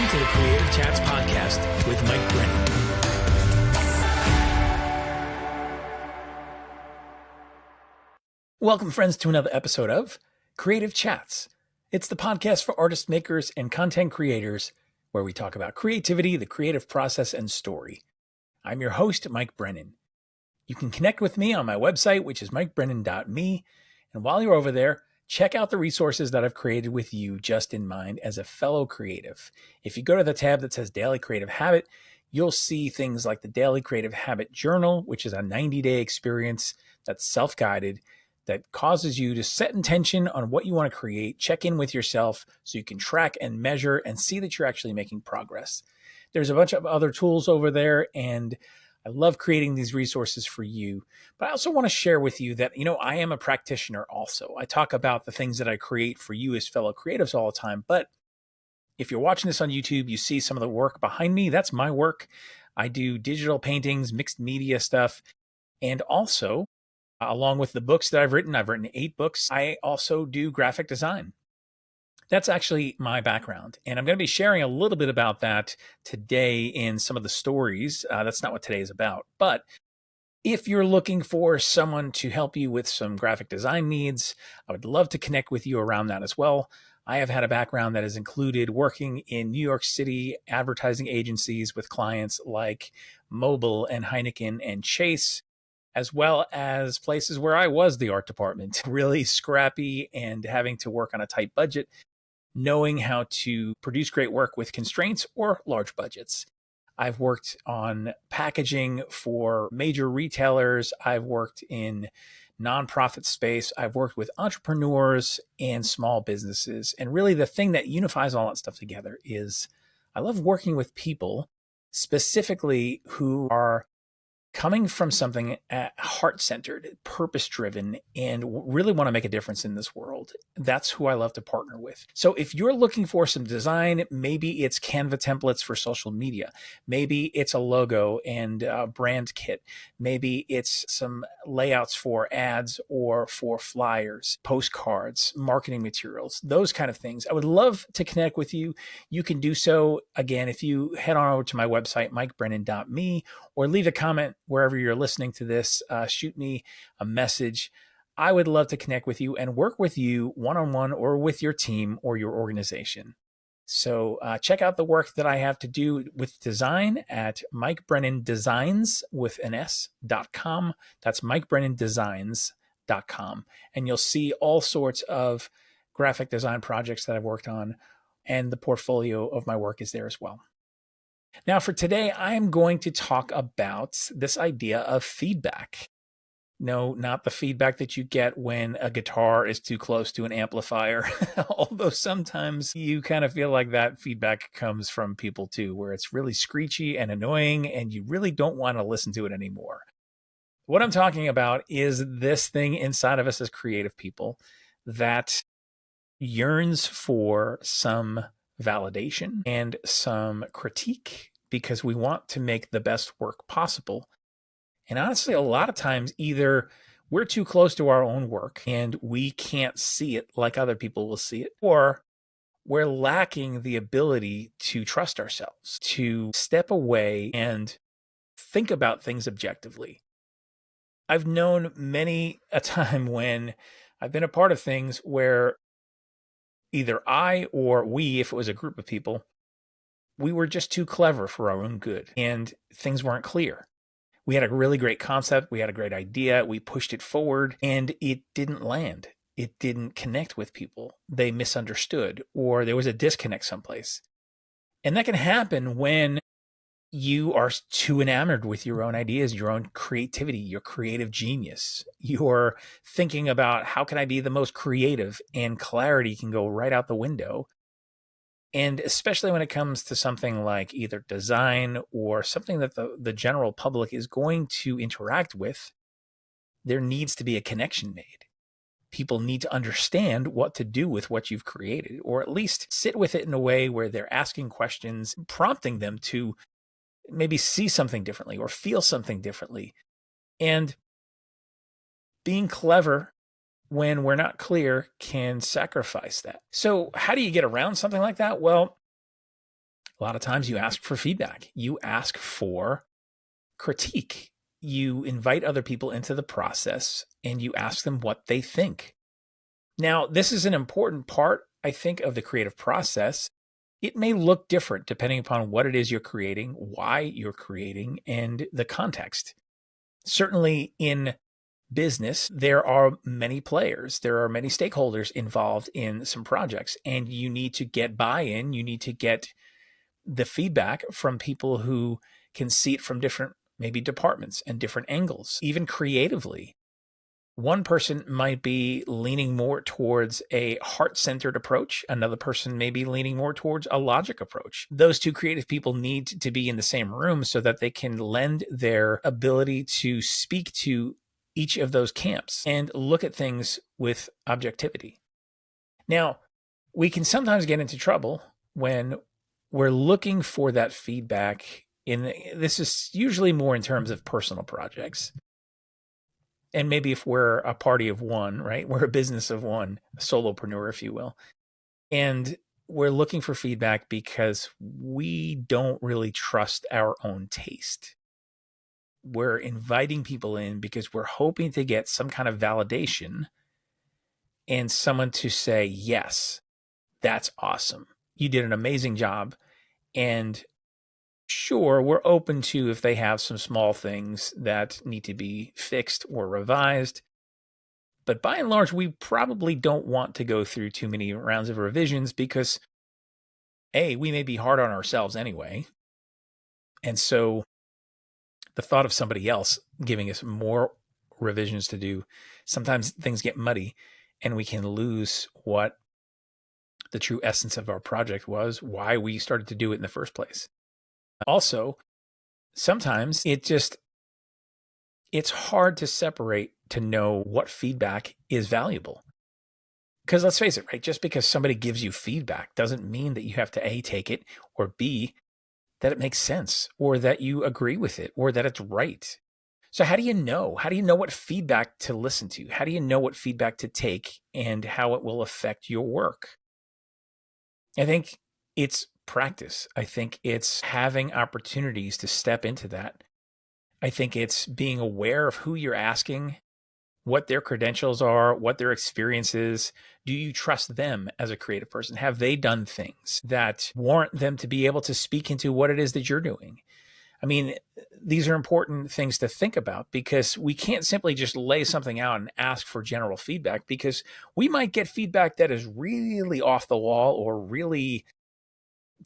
Welcome to the Creative Chats Podcast with Mike Brennan. Welcome, friends, to another episode of Creative Chats. It's the podcast for artists, makers, and content creators where we talk about creativity, the creative process, and story. I'm your host, Mike Brennan. You can connect with me on my website, which is mikebrennan.me. And while you're over there, check out the resources that I've created with you just in mind as a fellow creative. If you go to the tab that says Daily Creative Habit, you'll see things like the Daily Creative Habit Journal, which is a 90-day experience that's self-guided, that causes you to set intention on what you want to create, check in with yourself so you can track and measure and see that you're actually making progress. There's a bunch of other tools over there, and I love creating these resources for you. But I also want to share with you that, I am a practitioner also. I talk about the things that I create for you as fellow creatives all the time. But if you're watching this on YouTube, you see some of the work behind me. That's my work. I do digital paintings, mixed media stuff, and also, along with the books that I've written 8 books. I also do graphic design. That's actually my background. And I'm going to be sharing a little bit about that today in some of the stories. That's not what today is about. But if you're looking for someone to help you with some graphic design needs, I would love to connect with you around that as well. I have had a background that has included working in New York City advertising agencies with clients like Mobil and Heineken and Chase, as well as places where I was the art department, really scrappy and having to work on a tight budget, knowing how to produce great work with constraints or large budgets. I've worked on packaging for major retailers. I've worked in nonprofit space. I've worked with entrepreneurs and small businesses. And really the thing that unifies all that stuff together is I love working with people specifically who are coming from something heart-centered, purpose-driven, and really want to make a difference in this world. That's who I love to partner with. So if you're looking for some design, maybe it's Canva templates for social media. Maybe it's a logo and a brand kit. Maybe it's some layouts for ads or for flyers, postcards, marketing materials, those kind of things. I would love to connect with you. You can do so, again, if you head on over to my website, mikebrennan.me, or leave a comment wherever you're listening to this. Shoot me a message. I would love to connect with you and work with you one-on-one or with your team or your organization. So check out the work that I have to do with design at MikeBrennanDesigns with an S.com. That's MikeBrennanDesigns.com. And you'll see all sorts of graphic design projects that I've worked on, and the portfolio of my work is there as well. Now, for today, I'm going to talk about this idea of feedback. No, not the feedback that you get when a guitar is too close to an amplifier, although sometimes you kind of feel like that feedback comes from people too, where it's really screechy and annoying and you really don't want to listen to it anymore. What I'm talking about is this thing inside of us as creative people that yearns for some validation and some critique because we want to make the best work possible. And honestly, a lot of times either we're too close to our own work and we can't see it like other people will see it, or we're lacking the ability to trust ourselves, to step away and think about things objectively. I've known many a time when I've been a part of things where either I or we, if it was a group of people, we were just too clever for our own good and things weren't clear. We had a really great concept. We had a great idea. We pushed it forward and it didn't land. It didn't connect with people. They misunderstood, or there was a disconnect someplace. And that can happen when you are too enamored with your own ideas, your own creativity, your creative genius. You're thinking about how can I be the most creative, and clarity can go right out the window. And especially when it comes to something like either design or something that the general public is going to interact with, there needs to be a connection made. People need to understand what to do with what you've created, or at least sit with it in a way where they're asking questions, prompting them to maybe see something differently or feel something differently. And being clever when we're not clear can sacrifice that. So how do you get around something like that? Well, A lot of times you ask for feedback. You ask for critique. You invite other people into the process and you ask them what they think. Now, this is an important part, I think, of the creative process. It may look different depending upon what it is you're creating, why you're creating, and the context. Certainly in business, there are many players, there are many stakeholders involved in some projects, and you need to get buy-in, you need to get the feedback from people who can see it from different, maybe departments and different angles, even creatively. One person might be leaning more towards a heart-centered approach. Another person may be leaning more towards a logic approach. Those two creative people need to be in the same room so that they can lend their ability to speak to each of those camps and look at things with objectivity. Now, we can sometimes get into trouble when we're looking for that feedback this is usually more in terms of personal projects. And maybe if we're a party of one, right? We're a business of one, a solopreneur, if you will. And we're looking for feedback because we don't really trust our own taste. We're inviting people in because we're hoping to get some kind of validation and someone to say, yes, that's awesome. You did an amazing job. And sure, we're open to if they have some small things that need to be fixed or revised. But by and large, we probably don't want to go through too many rounds of revisions because A, we may be hard on ourselves anyway. And so the thought of somebody else giving us more revisions to do, sometimes things get muddy and we can lose what the true essence of our project was, why we started to do it in the first place. Also, sometimes it's hard to separate to know what feedback is valuable. Because let's face it, right? Just because somebody gives you feedback doesn't mean that you have to A, take it, or B, that it makes sense, or that you agree with it, or that it's right. So how do you know? How do you know what feedback to listen to? How do you know what feedback to take and how it will affect your work? I think it's practice. I think it's having opportunities to step into that. I think it's being aware of who you're asking, what their credentials are, what their experience is. Do you trust them as a creative person? Have they done things that warrant them to be able to speak into what it is that you're doing? I mean, these are important things to think about because we can't simply just lay something out and ask for general feedback because we might get feedback that is really off the wall or really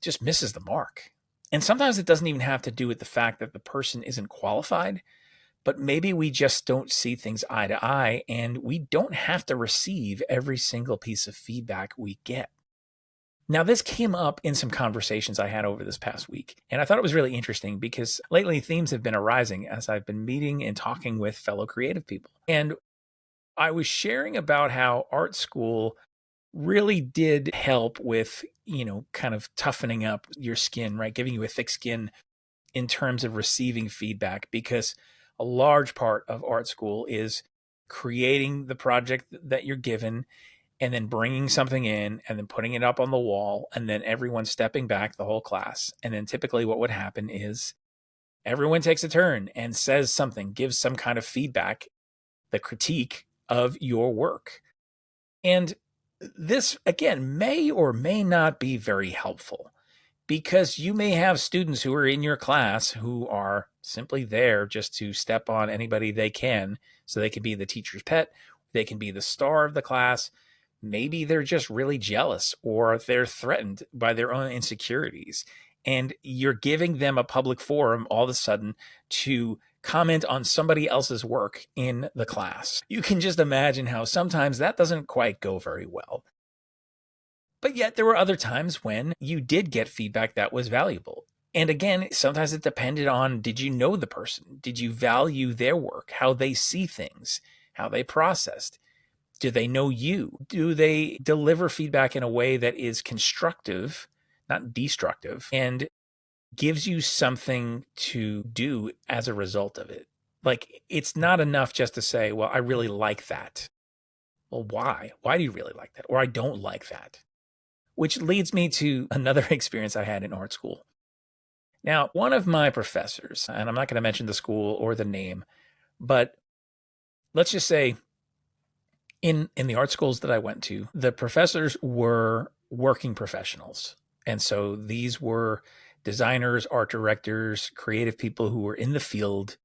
just misses the mark. And sometimes it doesn't even have to do with the fact that the person isn't qualified, but maybe we just don't see things eye to eye and we don't have to receive every single piece of feedback we get. Now, this came up in some conversations I had over this past week, and I thought it was really interesting because lately themes have been arising as I've been meeting and talking with fellow creative people. And I was sharing about how art school really did help with, kind of toughening up your skin, right? Giving you a thick skin in terms of receiving feedback because a large part of art school is creating the project that you're given and then bringing something in and then putting it up on the wall and then everyone stepping back, the whole class. And then typically what would happen is everyone takes a turn and says something, gives some kind of feedback, the critique of your work. And this, again, may or may not be very helpful because you may have students who are in your class who are simply there just to step on anybody they can so they can be the teacher's pet, they can be the star of the class. Maybe they're just really jealous or they're threatened by their own insecurities. And you're giving them a public forum all of a sudden to comment on somebody else's work in the class. You can just imagine how sometimes that doesn't quite go very well. But yet there were other times when you did get feedback that was valuable. And again, sometimes it depended on, did you know the person? Did you value their work, how they see things, how they processed? Do they know you? Do they deliver feedback in a way that is constructive, not destructive, and gives you something to do as a result of it? Like, it's not enough just to say, well, I really like that. Well, why? Why do you really like that? Or I don't like that. Which leads me to another experience I had in art school. Now, one of my professors, and I'm not going to mention the school or the name, but let's just say in the art schools that I went to, the professors were working professionals. And so these were designers, art directors, creative people who were in the field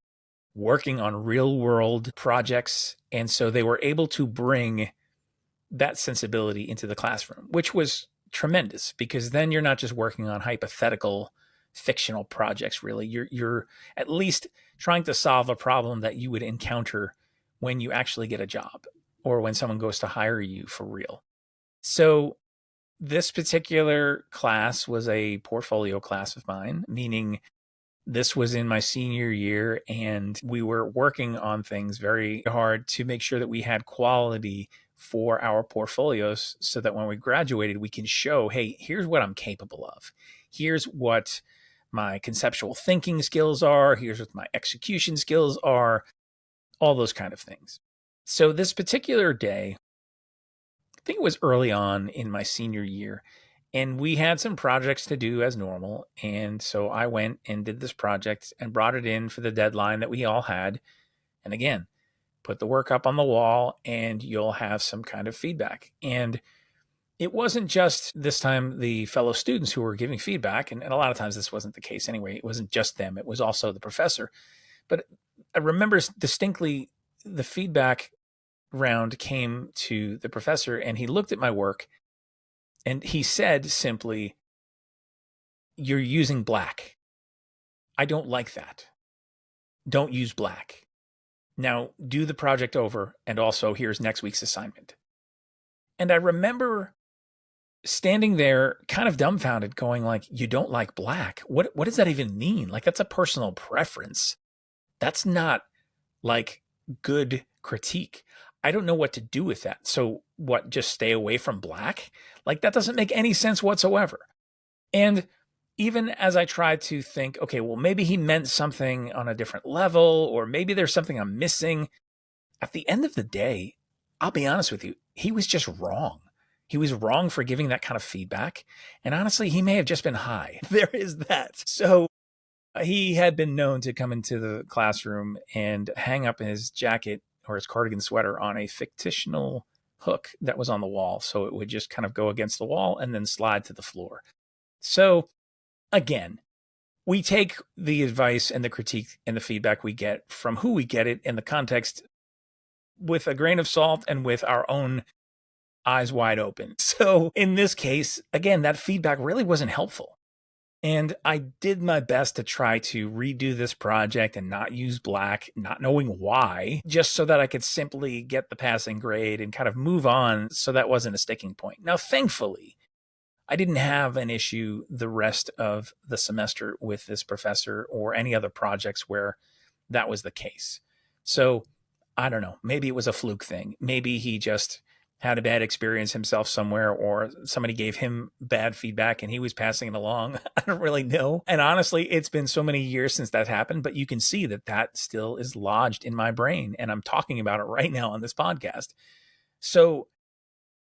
working on real world projects. And so they were able to bring that sensibility into the classroom, which was tremendous because then you're not just working on hypothetical fictional projects really. You're at least trying to solve a problem that you would encounter when you actually get a job or when someone goes to hire you for real. So this particular class was a portfolio class of mine, meaning this was in my senior year, and we were working on things very hard to make sure that we had quality for our portfolios so that when we graduated, we can show, hey, here's what I'm capable of. Here's what my conceptual thinking skills are. Here's what my execution skills are, all those kind of things. So this particular day, I think it was early on in my senior year, and we had some projects to do as normal. And so I went and did this project and brought it in for the deadline that we all had. And again, put the work up on the wall and you'll have some kind of feedback. And it wasn't just this time the fellow students who were giving feedback. And a lot of times this wasn't the case anyway. It wasn't just them, it was also the professor. But I remember distinctly the feedback round came to the professor and he looked at my work and he said simply, "You're using black. I don't like that. Don't use black. Now do the project over, and also here's next week's assignment." And I remember standing there kind of dumbfounded going like, "You don't like black? What does that even mean? Like that's a personal preference. That's not like good critique. I don't know what to do with that. So what, just stay away from black? Like that doesn't make any sense whatsoever." And even as I tried to think, okay, well, maybe he meant something on a different level, or maybe there's something I'm missing. At the end of the day, I'll be honest with you, he was just wrong. He was wrong for giving that kind of feedback. And honestly, he may have just been high. There is that. So he had been known to come into the classroom and hang up his jacket or his cardigan sweater on a fictional hook that was on the wall. So it would just kind of go against the wall and then slide to the floor. So again, we take the advice and the critique and the feedback we get from who we get it in the context with a grain of salt and with our own eyes wide open. So in this case, again, that feedback really wasn't helpful. And I did my best to try to redo this project and not use black, not knowing why, just so that I could simply get the passing grade and kind of move on so that wasn't a sticking point. Now, thankfully, I didn't have an issue the rest of the semester with this professor or any other projects where that was the case. So I don't know. Maybe it was a fluke thing. Maybe he just had a bad experience himself somewhere, or somebody gave him bad feedback and he was passing it along. I don't really know. And honestly, it's been so many years since that happened, but you can see that that still is lodged in my brain. And I'm talking about it right now on this podcast. So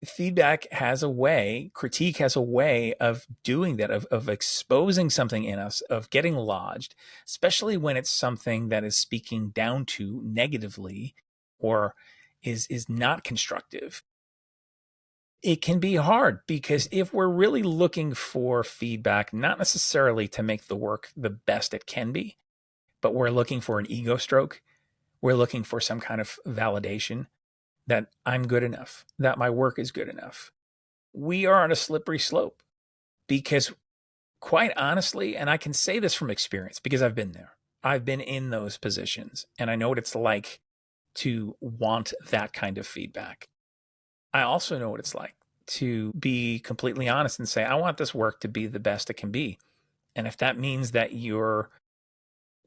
feedback has a way, critique has a way of doing that, of exposing something in us, of getting lodged, especially when it's something that is speaking down to negatively or is not constructive. It can be hard because if we're really looking for feedback, not necessarily to make the work the best it can be, but we're looking for an ego stroke, we're looking for some kind of validation that I'm good enough, that my work is good enough. We are on a slippery slope because, quite honestly, and I can say this from experience because I've been there, I've been in those positions and I know what it's like to want that kind of feedback. I also know what it's like to be completely honest and say, I want this work to be the best it can be. And if that means that you're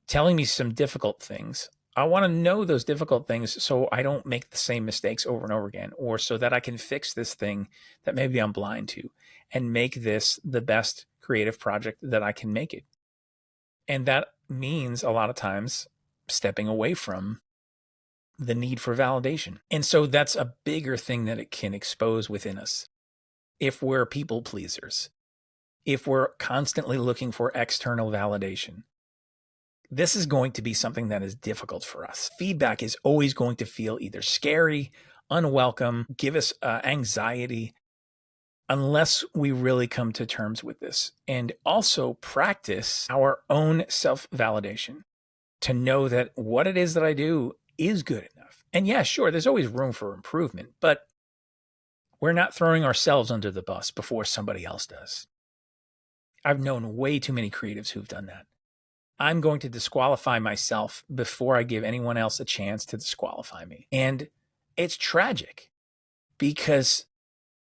telling me some difficult things, I want to know those difficult things so I don't make the same mistakes over and over again, or so that I can fix this thing that maybe I'm blind to and make this the best creative project that I can make it. And that means a lot of times stepping away from the need for validation. And so that's a bigger thing that it can expose within us if we're people pleasers. if we're constantly looking for external validation, this is going to be something that is difficult for us. Feedback is always going to feel either scary, unwelcome, give us anxiety, unless we really come to terms with this and also practice our own self-validation to know that what it is that I do is good enough. And yeah, sure, there's always room for improvement, but we're not throwing ourselves under the bus before somebody else does. I've known way too many creatives who've done that. I'm going to disqualify myself before I give anyone else a chance to disqualify me. And it's tragic because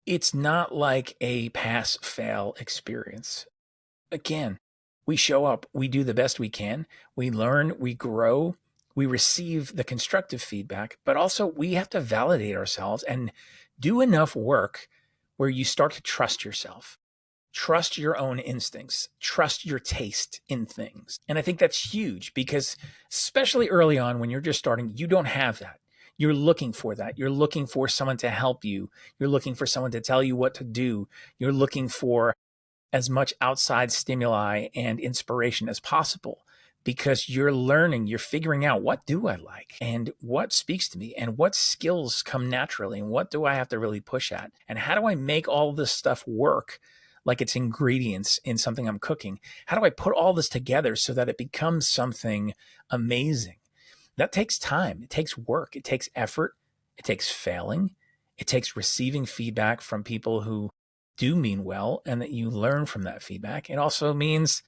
it's not like a pass-fail experience. Again, we show up, we do the best we can, we learn, we grow, we receive the constructive feedback, but also we have to validate ourselves and do enough work where you start to trust yourself. Trust your own instincts, trust your taste in things. And I think that's huge because especially early on when you're just starting, you don't have that. You're looking for that. You're looking for someone to help you. You're looking for someone to tell you what to do. You're looking for as much outside stimuli and inspiration as possible because you're learning, you're figuring out what do I like and what speaks to me and what skills come naturally and what do I have to really push at and how do I make all this stuff work like it's ingredients in something I'm cooking. How do I put all this together so that it becomes something amazing? That takes time. It takes work. It takes effort. It takes failing. It takes receiving feedback from people who do mean well and that you learn from that feedback. It also means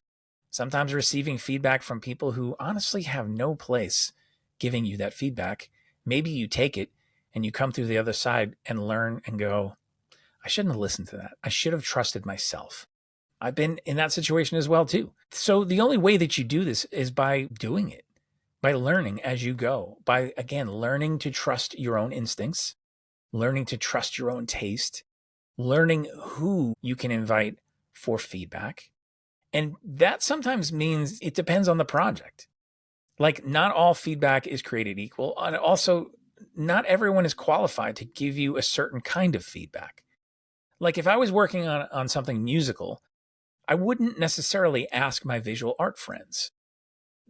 sometimes receiving feedback from people who honestly have no place giving you that feedback. Maybe you take it and you come through the other side and learn and go, I shouldn't have listened to that. I should have trusted myself. I've been in that situation as well too. So the only way that you do this is by doing it, by learning as you go, by again, learning to trust your own instincts, learning to trust your own taste, learning who you can invite for feedback. And that sometimes means it depends on the project. Like not all feedback is created equal. And also not everyone is qualified to give you a certain kind of feedback. Like if I was working on something musical, I wouldn't necessarily ask my visual art friends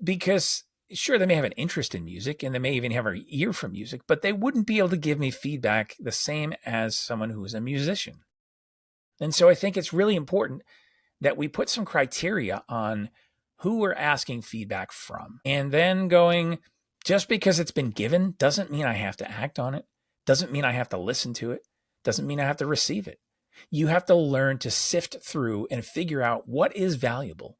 because sure, they may have an interest in music and they may even have an ear for music, but they wouldn't be able to give me feedback the same as someone who is a musician. And so I think it's really important that we put some criteria on who we're asking feedback from and then going, just because it's been given doesn't mean I have to act on it, doesn't mean I have to listen to it, doesn't mean I have to receive it. You have to learn to sift through and figure out what is valuable.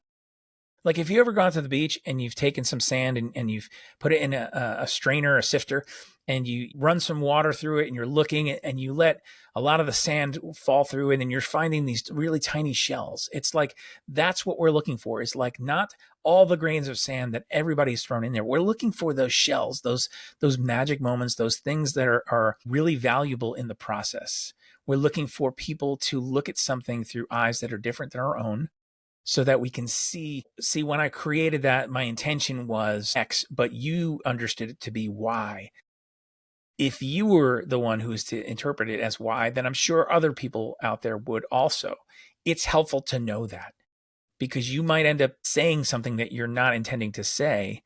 Like if you ever gone to the beach and you've taken some sand and you've put it in a strainer, a sifter, and you run some water through it and you're looking and you let a lot of the sand fall through and then you're finding these really tiny shells. It's like, that's what we're looking for. Is like not all the grains of sand that everybody's thrown in there. We're looking for those shells, those magic moments, those things that are really valuable in the process. We're looking for people to look at something through eyes that are different than our own, so that we can see when I created that, my intention was X, but you understood it to be Y. If you were the one who was to interpret it as Y, then I'm sure other people out there would also. It's helpful to know that because you might end up saying something that you're not intending to say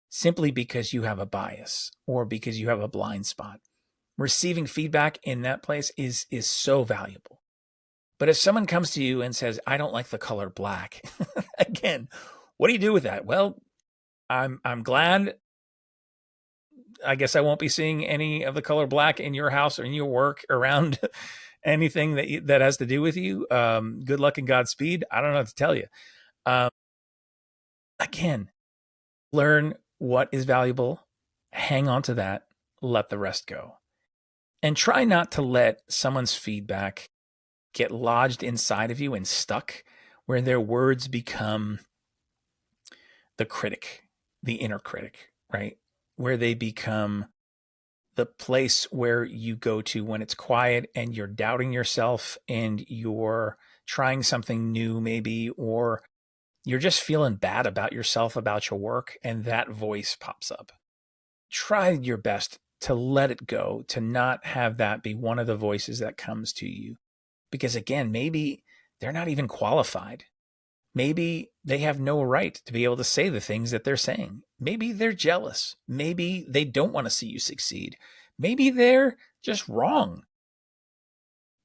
simply because you have a bias or because you have a blind spot. Receiving feedback in that place is so valuable. But if someone comes to you and says, I don't like the color black, again, what do you do with that? Well, I'm glad. I guess I won't be seeing any of the color black in your house or in your work around anything that has to do with you. Good luck and Godspeed. I don't know what to tell you. Again, learn what is valuable, hang on to that, let the rest go. And try not to let someone's feedback get lodged inside of you and stuck where their words become the critic, the inner critic, right? Where they become the place where you go to when it's quiet and you're doubting yourself and you're trying something new maybe, or you're just feeling bad about yourself, about your work, and that voice pops up. Try your best to let it go, to not have that be one of the voices that comes to you. Because again, maybe they're not even qualified. Maybe they have no right to be able to say the things that they're saying. Maybe they're jealous. Maybe they don't want to see you succeed. Maybe they're just wrong.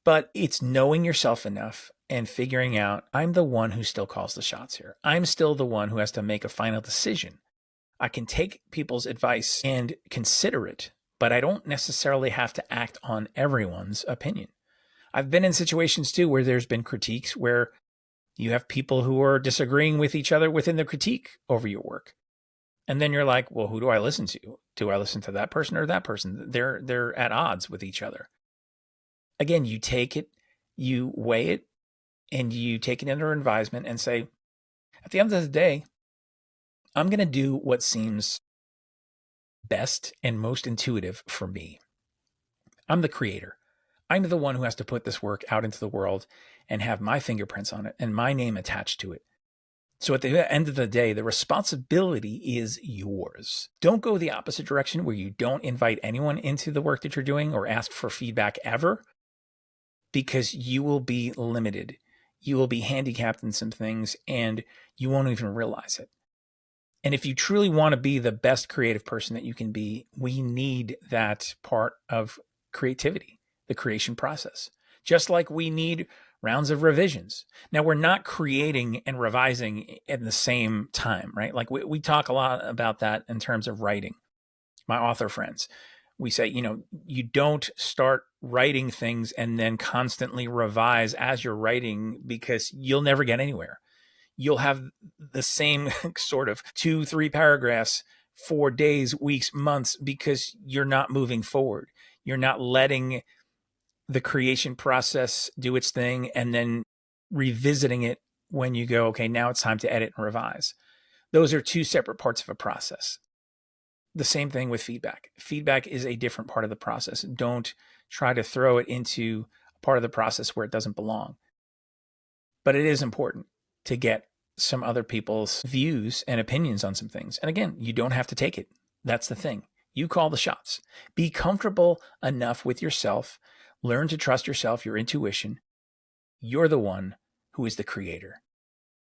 But it's knowing yourself enough and figuring out, I'm the one who still calls the shots here. I'm still the one who has to make a final decision. I can take people's advice and consider it, but I don't necessarily have to act on everyone's opinion. I've been in situations too where there's been critiques where you have people who are disagreeing with each other within the critique over your work. And then you're like, well, who do I listen to? Do I listen to that person or that person? They're at odds with each other. Again, you take it, you weigh it, and you take it under advisement and say, at the end of the day, I'm going to do what seems best and most intuitive for me. I'm the creator. I'm the one who has to put this work out into the world and have my fingerprints on it and my name attached to it. So at the end of the day, the responsibility is yours. Don't go the opposite direction where you don't invite anyone into the work that you're doing or ask for feedback ever, because you will be limited. You will be handicapped in some things and you won't even realize it. And if you truly want to be the best creative person that you can be, we need that part of creativity, the creation process, just like we need rounds of revisions. Now, we're not creating and revising at the same time, right? Like we talk a lot about that in terms of writing. My author friends, we say, you don't start writing things and then constantly revise as you're writing, because you'll never get anywhere. You'll have the same sort of 2-3 paragraphs for days, weeks, months, because you're not moving forward. You're not letting the creation process do its thing and then revisiting it when you go, okay, now it's time to edit and revise. Those are two separate parts of a process. The same thing with feedback. Feedback is a different part of the process. Don't try to throw it into a part of the process where it doesn't belong. But it is important to get some other people's views and opinions on some things. And again, you don't have to take it. That's the thing. You call the shots. Be comfortable enough with yourself. Learn to trust yourself, your intuition. You're the one who is the creator.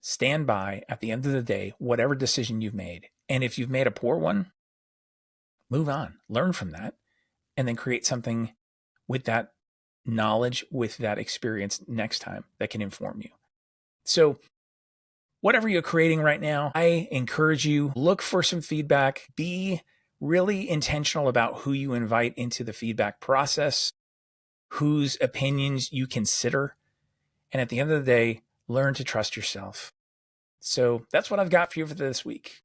Stand by at the end of the day, whatever decision you've made. And if you've made a poor one, move on, learn from that, and then create something with that knowledge, with that experience next time that can inform you. So whatever you're creating right now, I encourage you, look for some feedback. Be really intentional about who you invite into the feedback process, whose opinions you consider. And at the end of the day, learn to trust yourself. So that's what I've got for you for this week.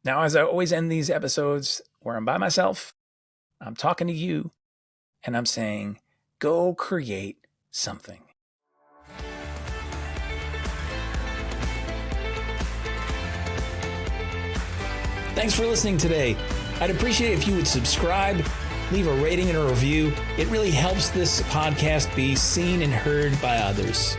Now, as I always end these episodes where I'm by myself, I'm talking to you and I'm saying, go create something. Thanks for listening today. I'd appreciate it if you would subscribe, leave a rating and a review. It really helps this podcast be seen and heard by others.